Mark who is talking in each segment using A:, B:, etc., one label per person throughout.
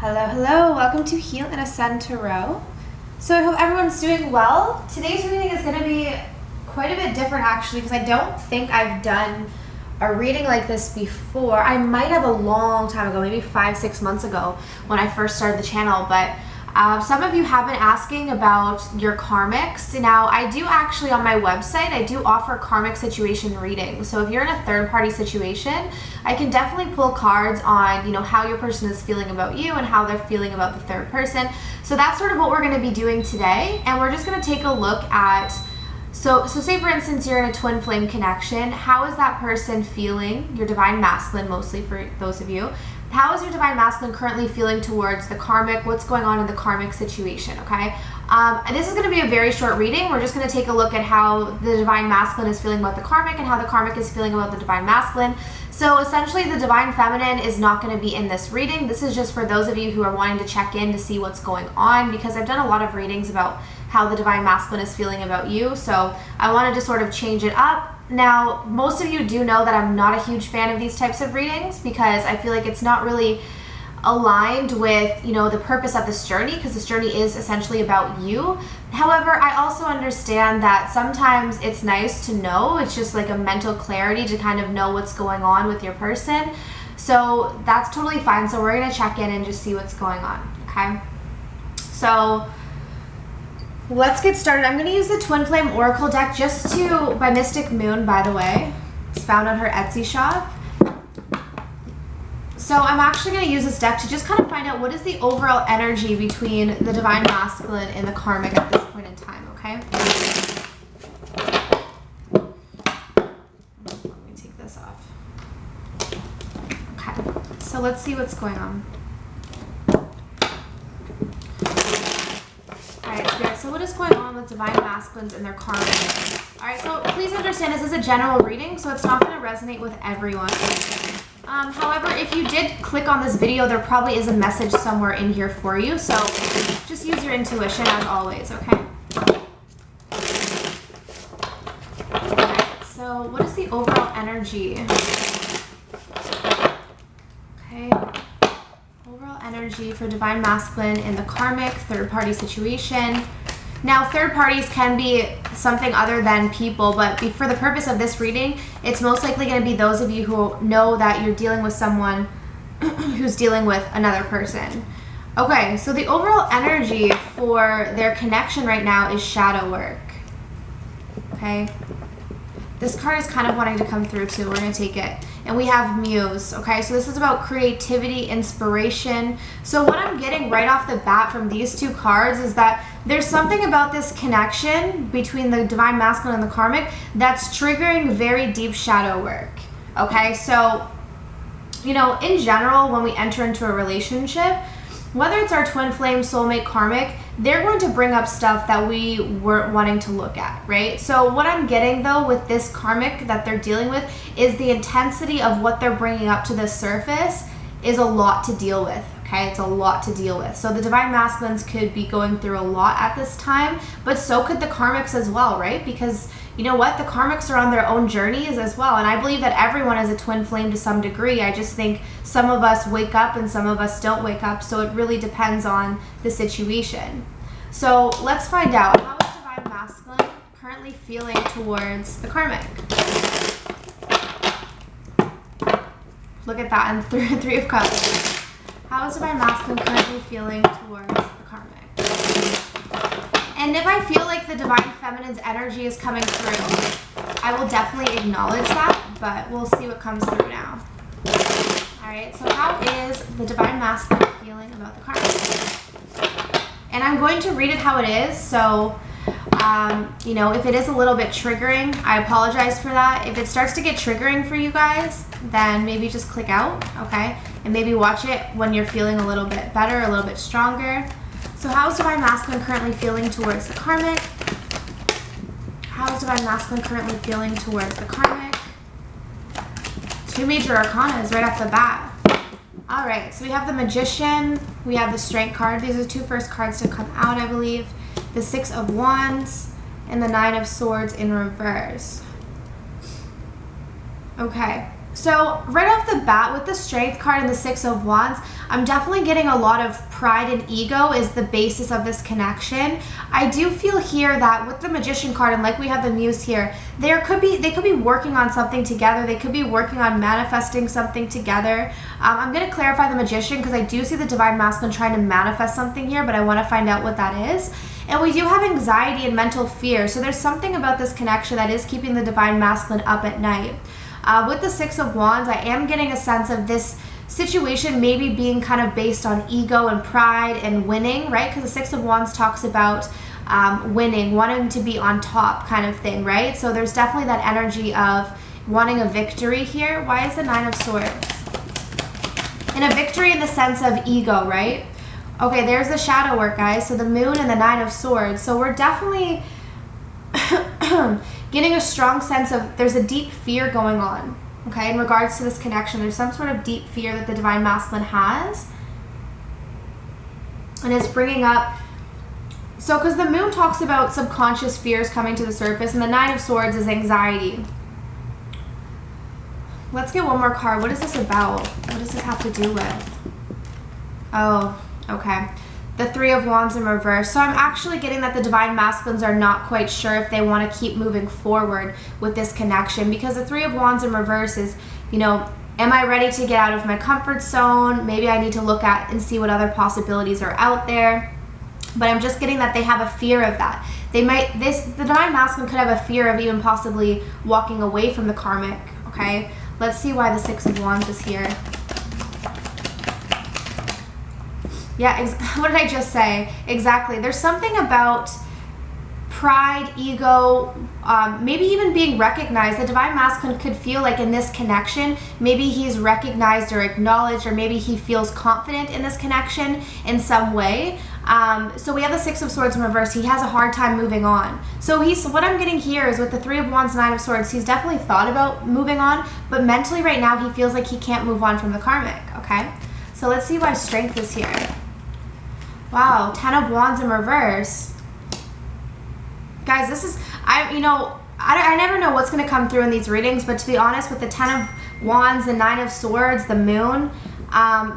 A: Hello, hello. Welcome to Heal and Ascend Tarot. So I hope everyone's doing well. Today's reading is going to be quite a bit different actually because I don't think I've done a reading like this before. I might have a long time ago, maybe 5-6 months ago when I first started the channel, but some of you have been asking about your karmics. Now, I do actually on my website, I do offer karmic situation readings. So if you're in a third-party situation, I can definitely pull cards on, how your person is feeling about you and how they're feeling about the third person. So that's sort of what we're going to be doing today. And we're just going to take a look at, so say for instance, you're in a twin flame connection. How is that person feeling? Your divine masculine, mostly for those of you. How is your divine masculine currently feeling towards the karmic? What's going on in the karmic situation, okay? And this is going to be a very short reading. We're just going to take a look at how the divine masculine is feeling about the karmic and how the karmic is feeling about the divine masculine. So essentially the divine feminine is not going to be in this reading. This is just for those of you who are wanting to check in to see what's going on, because I've done a lot of readings about how the divine masculine is feeling about you. So I wanted to sort of change it up. Now, most of you do know that I'm not a huge fan of these types of readings because I feel like it's not really aligned with, the purpose of this journey, because this journey is essentially about you. However, I also understand that sometimes it's nice to know. It's just like a mental clarity to kind of know what's going on with your person. So that's totally fine. So we're going to check in and just see what's going on, okay? So let's get started. I'm going to use the Twin Flame Oracle deck by Mystic Moon, by the way. It's found on her Etsy shop. So I'm actually going to use this deck to just kind of find out what is the overall energy between the divine masculine and the karmic at this point in time, okay? Let me take this off. Okay, so let's see what's going on. So what is going on with divine masculines and their karmic? Alright, so please understand this is a general reading, so it's not going to resonate with everyone. However, if you did click on this video, there probably is a message somewhere in here for you, so just use your intuition as always, okay? Okay, so what is the overall energy? Okay. Overall energy for divine masculine in the karmic third-party situation. Now, third parties can be something other than people, but for the purpose of this reading, it's most likely going to be those of you who know that you're dealing with someone who's dealing with another person. Okay, so the overall energy for their connection right now is shadow work. Okay. This card is kind of wanting to come through too. We're going to take it. And we have Muse, okay? So this is about creativity, inspiration. So what I'm getting right off the bat from these two cards is that there's something about this connection between the divine masculine and the karmic that's triggering very deep shadow work, okay? So, in general, when we enter into a relationship, whether it's our twin flame, soulmate, karmic, they're going to bring up stuff that we weren't wanting to look at, right? So what I'm getting, though, with this karmic that they're dealing with is the intensity of what they're bringing up to the surface is a lot to deal with, okay? It's a lot to deal with. So the divine masculines could be going through a lot at this time, but so could the karmics as well, right? Because you know what? The karmics are on their own journeys as well. And I believe that everyone is a twin flame to some degree. I just think some of us wake up and some of us don't wake up. So it really depends on the situation. So let's find out. How is divine masculine currently feeling towards the karmic? Look at that. And three of cups. How is divine masculine currently feeling towards the karmic? And if I feel like the divine feminine's energy is coming through, I will definitely acknowledge that, but we'll see what comes through now. Alright, so how is the divine masculine feeling about the karmic? And I'm going to read it how it is, so, if it is a little bit triggering, I apologize for that. If it starts to get triggering for you guys, then maybe just click out, okay? And maybe watch it when you're feeling a little bit better, a little bit stronger. So how is divine masculine currently feeling towards the karmic? How is divine masculine currently feeling towards the karmic? Two major arcanas right off the bat. All right, so we have the Magician, we have the Strength card. These are the two first cards to come out, I believe. The Six of Wands and the Nine of Swords in reverse. Okay, So right off the bat with the Strength card and the Six of Wands, I'm definitely getting a lot of pride and ego is the basis of this connection. I do feel here that with the Magician card, and like we have the Muse here, they could be working on something together. They could be working on manifesting something together. I'm going to clarify the Magician because I do see the Divine Masculine trying to manifest something here, but I want to find out what that is. And we do have anxiety and mental fear. So there's something about this connection that is keeping the Divine Masculine up at night. With the Six of Wands, I am getting a sense of this situation maybe being kind of based on ego and pride and winning, right? Because the Six of Wands talks about winning, wanting to be on top kind of thing, right? So there's definitely that energy of wanting a victory here. Why is the Nine of Swords? And a victory in the sense of ego, right? Okay, there's the shadow work, guys. So the Moon and the Nine of Swords. So we're definitely getting a strong sense of there's a deep fear going on, okay, in regards to this connection. There's some sort of deep fear that the Divine Masculine has. And it's bringing up, so because the Moon talks about subconscious fears coming to the surface, and the Nine of Swords is anxiety. Let's get one more card. What is this about? What does this have to do with? Oh, okay. The Three of Wands in reverse. So I'm actually getting that the Divine Masculines are not quite sure if they want to keep moving forward with this connection, because the Three of Wands in reverse is, you know, am I ready to get out of my comfort zone? Maybe I need to look at and see what other possibilities are out there. But I'm just getting that they have a fear of that. They might, the Divine Masculine could have a fear of even possibly walking away from the karmic, okay? Let's see why the Six of Wands is here. Yeah, what did I just say? Exactly. There's something about pride, ego, maybe even being recognized. The Divine Masculine could feel like in this connection, maybe he's recognized or acknowledged, or maybe he feels confident in this connection in some way. So we have the Six of Swords in reverse. He has a hard time moving on. So what I'm getting here is with the Three of Wands, Nine of Swords, he's definitely thought about moving on, but mentally right now he feels like he can't move on from the karmic, okay? So let's see why Strength is here. Wow, Ten of Wands in reverse. Guys, this is, I never know what's going to come through in these readings, but to be honest, with the Ten of Wands, the Nine of Swords, the Moon,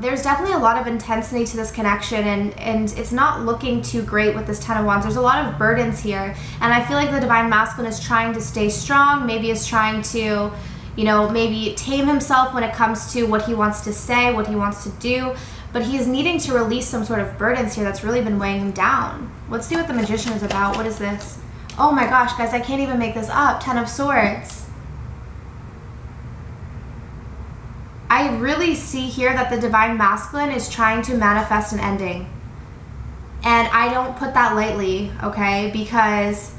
A: there's definitely a lot of intensity to this connection, and it's not looking too great with this Ten of Wands. There's a lot of burdens here, and I feel like the Divine Masculine is trying to stay strong, maybe is trying to, you know, maybe tame himself when it comes to what he wants to say, what he wants to do, but he is needing to release some sort of burdens here that's really been weighing him down. Let's see what the Magician is about. What is this? Oh my gosh, guys, I can't even make this up. Ten of Swords. I really see here that the Divine Masculine is trying to manifest an ending. And I don't put that lightly, okay? Because,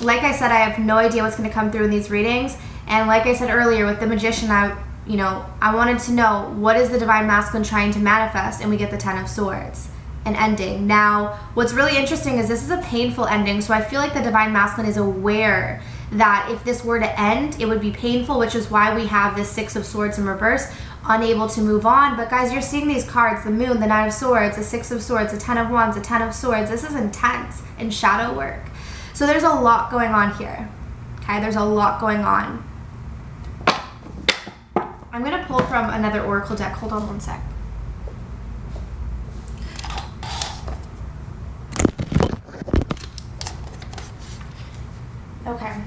A: like I said, I have no idea what's going to come through in these readings. And like I said earlier, with the Magician, I wanted to know, what is the Divine Masculine trying to manifest? And we get the Ten of Swords, an ending. Now, what's really interesting is this is a painful ending, so I feel like the Divine Masculine is aware that if this were to end, it would be painful, which is why we have this Six of Swords in reverse, unable to move on. But guys, you're seeing these cards, the Moon, the Nine of Swords, the Six of Swords, the Ten of Wands, the Ten of Swords. This is intense and shadow work. So there's a lot going on here, okay? There's a lot going on. I'm going to pull from another Oracle deck. Hold on one sec. Okay.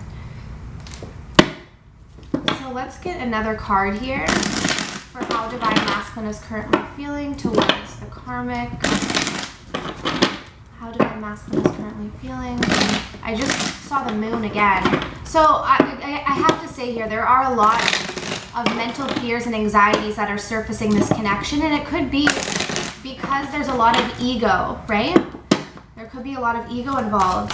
A: So let's get another card here for how Divine Masculine is currently feeling towards the karmic. How Divine Masculine is currently feeling. I just saw the Moon again. So I have to say here, there are a lot of mental fears and anxieties that are surfacing this connection, and it could be because there's a lot of ego, right? There could be a lot of ego involved.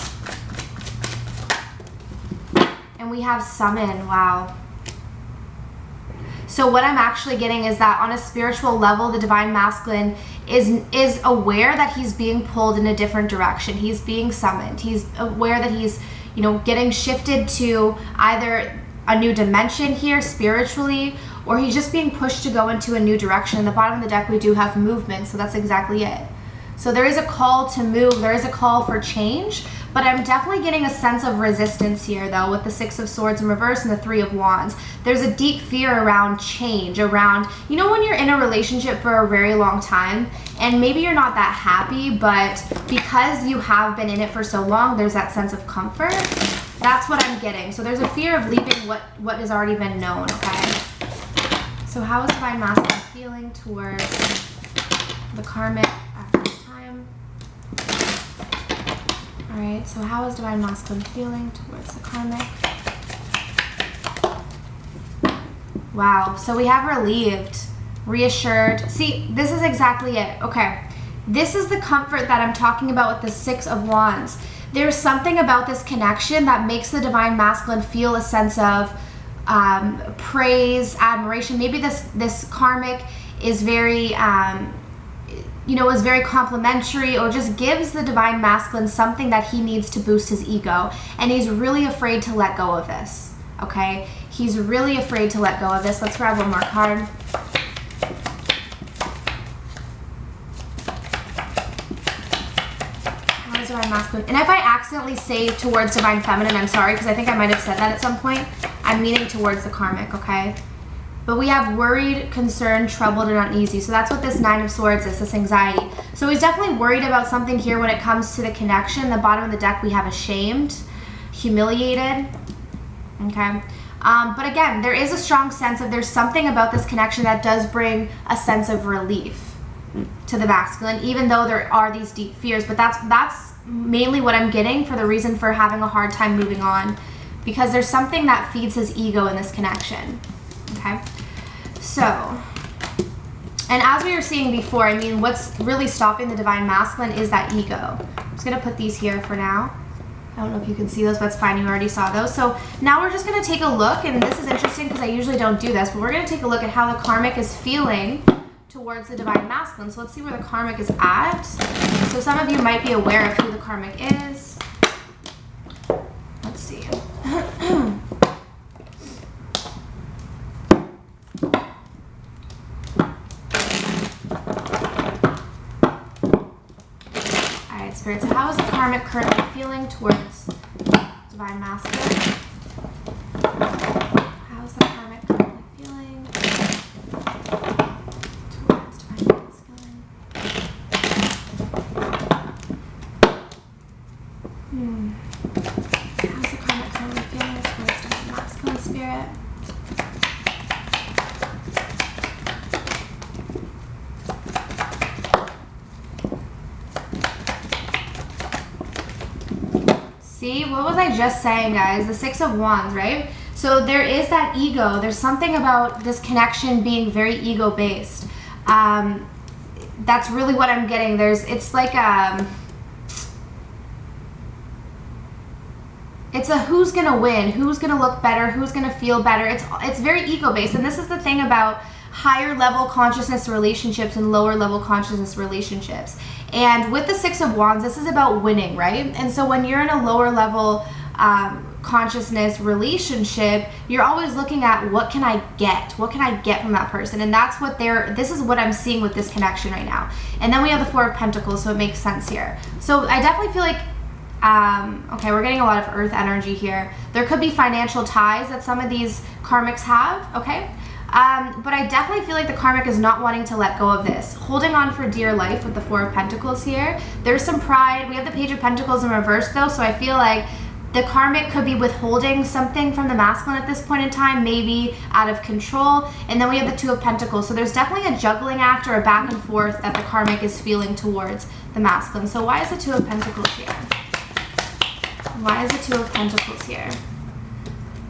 A: And we have Summon. Wow. So what I'm actually getting is that on a spiritual level, the Divine Masculine is aware that he's being pulled in a different direction. He's being summoned. He's aware that he's, getting shifted to either a new dimension here spiritually, or he's just being pushed to go into a new direction. In the bottom of the deck, we do have movement, so that's exactly it. So there is a call to move. There is a call for change, But I'm definitely getting a sense of resistance here, though, with the Six of Swords in reverse and the Three of Wands. There's a deep fear around change, around, you know, when you're in a relationship for a very long time and maybe you're not that happy, but because you have been in it for so long, there's that sense of comfort. That's what I'm getting. So there's a fear of leaving what has already been known, okay? So how is Divine Masculine feeling towards the karmic at this time? All right, so how is Divine Masculine feeling towards the karmic? Wow, so we have relieved, reassured. See, this is exactly it. Okay, this is the comfort that I'm talking about with the Six of Wands. There's something about this connection that makes the Divine Masculine feel a sense of praise, admiration. Maybe this karmic is very, is very complimentary, or just gives the Divine Masculine something that he needs to boost his ego. And he's really afraid to let go of this, okay? He's really afraid to let go of this. Let's grab one more card. How is Divine Masculine? And if I accidentally say towards Divine Feminine, I'm sorry, because I think I might have said that at some point. I'm meaning towards the karmic, okay? But we have worried, concerned, troubled, and uneasy. So that's what this Nine of Swords is, this anxiety. So he's definitely worried about something here when it comes to the connection. The bottom of the deck, we have ashamed, humiliated, okay? But again, there is a strong sense of there's something about this connection that does bring a sense of relief to the masculine, even though there are these deep fears. But that's mainly what I'm getting for the reason for having a hard time moving on, because there's something that feeds his ego in this connection, okay? So, and as we were seeing before, I mean, what's really stopping the Divine Masculine is that ego. I'm just going to put these here for now. I don't know if you can see those, but it's fine. You already saw those. So now we're just going to take a look, and this is interesting because I usually don't do this, but we're going to take a look at how the karmic is feeling towards the Divine Masculine. So let's see where the karmic is at. So some of you might be aware of who the karmic is. Let's see. Spirit, so how is the karmic currently feeling towards Divine Masculine? How is the karmic currently feeling towards Divine Masculine? How's the karmic currently feeling towards Divine Masculine, Spirit? See, what was I just saying, guys? The Six of Wands, right? So there is that ego. There's something about this connection being very ego-based. That's really what I'm getting. It's like it's a who's gonna win, who's gonna look better, who's gonna feel better. It's very ego-based, and this is the thing about higher level consciousness relationships and lower level consciousness relationships. And with the Six of Wands, this is about winning, right? And so when you're in a lower level consciousness relationship, you're always looking at what can I get? What can I get from that person? And that's what this is what I'm seeing with this connection right now. And then we have the Four of Pentacles, so it makes sense here. So I definitely feel like, okay, we're getting a lot of earth energy here. There could be financial ties that some of these karmics have, okay? But I definitely feel like the karmic is not wanting to let go of this. Holding on for dear life with the Four of Pentacles here. There's some pride. We have the Page of Pentacles in reverse though, so I feel like the karmic could be withholding something from the masculine at this point in time, maybe out of control. And then we have the Two of Pentacles. So there's definitely a juggling act or a back and forth that the karmic is feeling towards the masculine. So why is the Two of Pentacles here? Why is the Two of Pentacles here?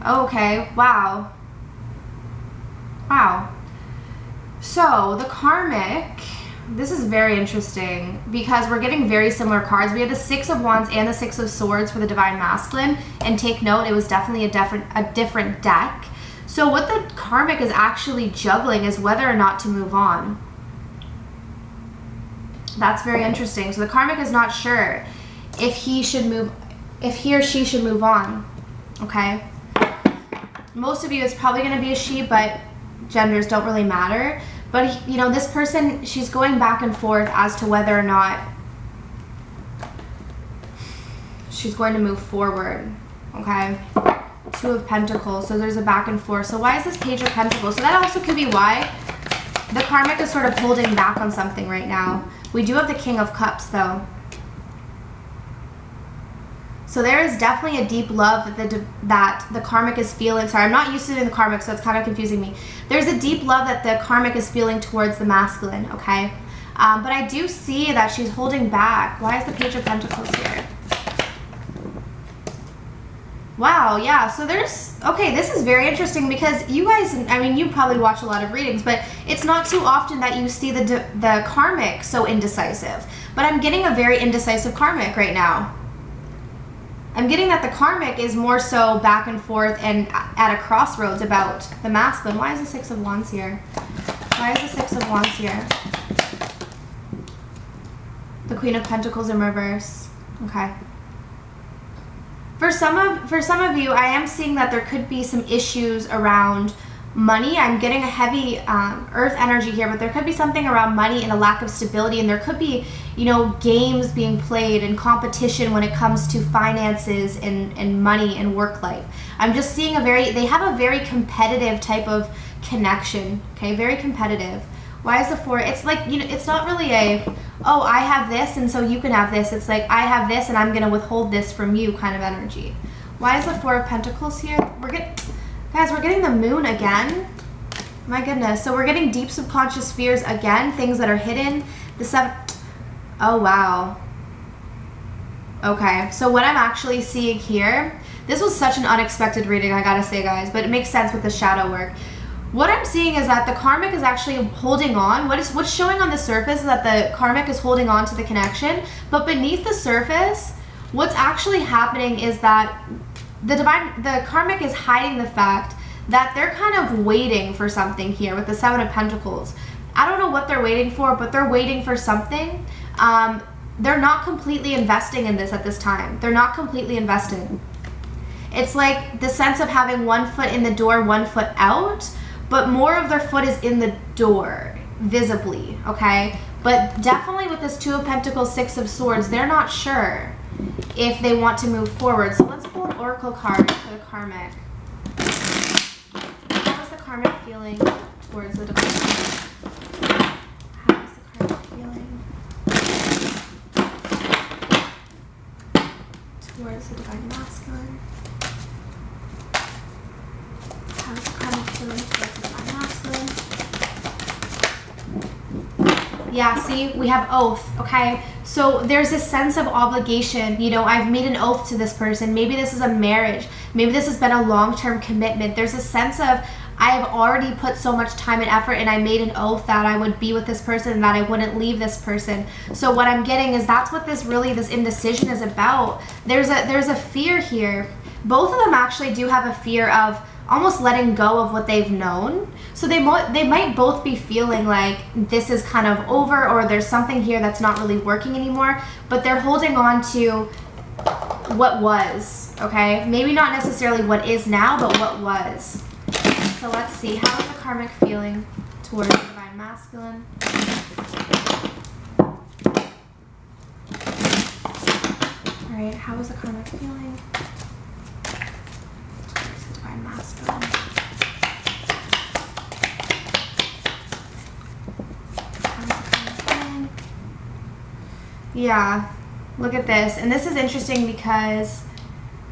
A: Okay, wow. Wow. So the karmic, this is very interesting because we're getting very similar cards. We have the Six of Wands and the Six of Swords for the Divine Masculine. And take note, it was definitely a different deck. So what the karmic is actually juggling is whether or not to move on. That's very interesting. So the karmic is not sure if he or she should move on. Okay. Most of you, it's probably going to be a she, but genders don't really matter. But, you know, this person, she's going back and forth as to whether or not she's going to move forward, okay? Two of Pentacles, so there's a back and forth. So why is this Page of Pentacles? So that also could be why the karmic is sort of holding back on something right now. We do have the King of Cups, though. So there is definitely a deep love that the karmic is feeling. Sorry, I'm not used to doing the karmic, so it's kind of confusing me. There's a deep love that the karmic is feeling towards the masculine, okay? But I do see that she's holding back. Why is the Page of Pentacles here? Wow, yeah, so there's, okay, this is very interesting because you guys, I mean, you probably watch a lot of readings, but it's not too often that you see the karmic so indecisive. But I'm getting a very indecisive karmic right now. I'm getting that the karmic is more so back and forth and at a crossroads about the masculine. Why is the Six of Wands here? Why is the Six of Wands here? The Queen of Pentacles in reverse. Okay. For some of you, I am seeing that there could be some issues around money. I'm getting a heavy earth energy here, but there could be something around money and a lack of stability, and there could be, you know, games being played and competition when it comes to finances and money and work life. I'm just seeing they have a very competitive type of connection, okay, very competitive. Why is the Four? It's like, you know, it's not really oh, I have this and so you can have this. It's like, I have this and I'm going to withhold this from you kind of energy. Why is the Four of Pentacles here? Guys, we're getting the Moon again. My goodness. So we're getting deep subconscious fears again, things that are hidden. The Seven. Oh, wow. Okay. So what I'm actually seeing here, this was such an unexpected reading, I gotta say, guys, but it makes sense with the shadow work. What I'm seeing is that the karmic is actually holding on. What's showing on the surface is that the karmic is holding on to the connection, but beneath the surface, what's actually happening is that the karmic is hiding the fact that they're kind of waiting for something here with the Seven of Pentacles. I don't know what they're waiting for, but they're waiting for something. They're not completely investing in this at this time. They're not completely invested. It's like the sense of having one foot in the door, one foot out, but more of their foot is in the door, visibly, okay? But definitely with this Two of Pentacles, Six of Swords, they're not sure if they want to move forward. So let's pull an oracle card for the karmic. How is the karmic feeling towards the divine? How is the karmic feeling towards the divine masculine? How is the karmic feeling towards the divine masculine? Yeah, see, we have oath, okay? So there's this sense of obligation. You know, I've made an oath to this person. Maybe this is a marriage. Maybe this has been a long-term commitment. There's a sense of, I have already put so much time and effort and I made an oath that I would be with this person and that I wouldn't leave this person. So what I'm getting is that's what this indecision is about. There's a fear here. Both of them actually do have a fear of almost letting go of what they've known. So they might both be feeling like this is kind of over, or there's something here that's not really working anymore, but they're holding on to what was, okay? Maybe not necessarily what is now, but what was. So let's see, how is the karmic feeling towards the divine masculine? All right, how is the karmic feeling towards the divine masculine? Yeah, look at this. And this is interesting because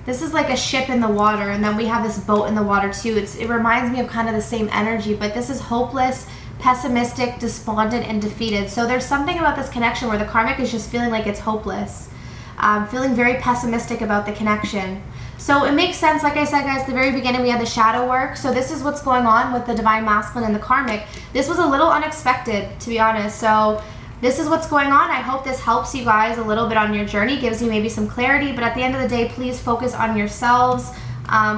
A: this is like a ship in the water, and then we have this boat in the water too. It reminds me of kind of the same energy, but this is hopeless, pessimistic, despondent, and defeated. So there's something about this connection where the karmic is just feeling like it's hopeless, feeling very pessimistic about the connection. So it makes sense, like I said, guys, at the very beginning we had the shadow work. So this is what's going on with the divine masculine and the karmic. This was a little unexpected, to be honest. So this is what's going on. I hope this helps you guys a little bit on your journey, gives you maybe some clarity, but at the end of the day, please focus on yourselves,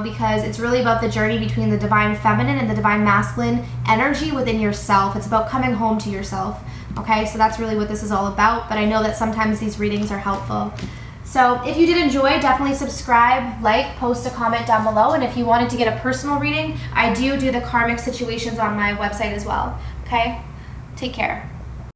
A: because it's really about the journey between the divine feminine and the divine masculine energy within yourself. It's about coming home to yourself, okay? So that's really what this is all about, but I know that sometimes these readings are helpful. So if you did enjoy, definitely subscribe, like, post a comment down below, and if you wanted to get a personal reading, I do the karmic situations on my website as well, okay? Take care.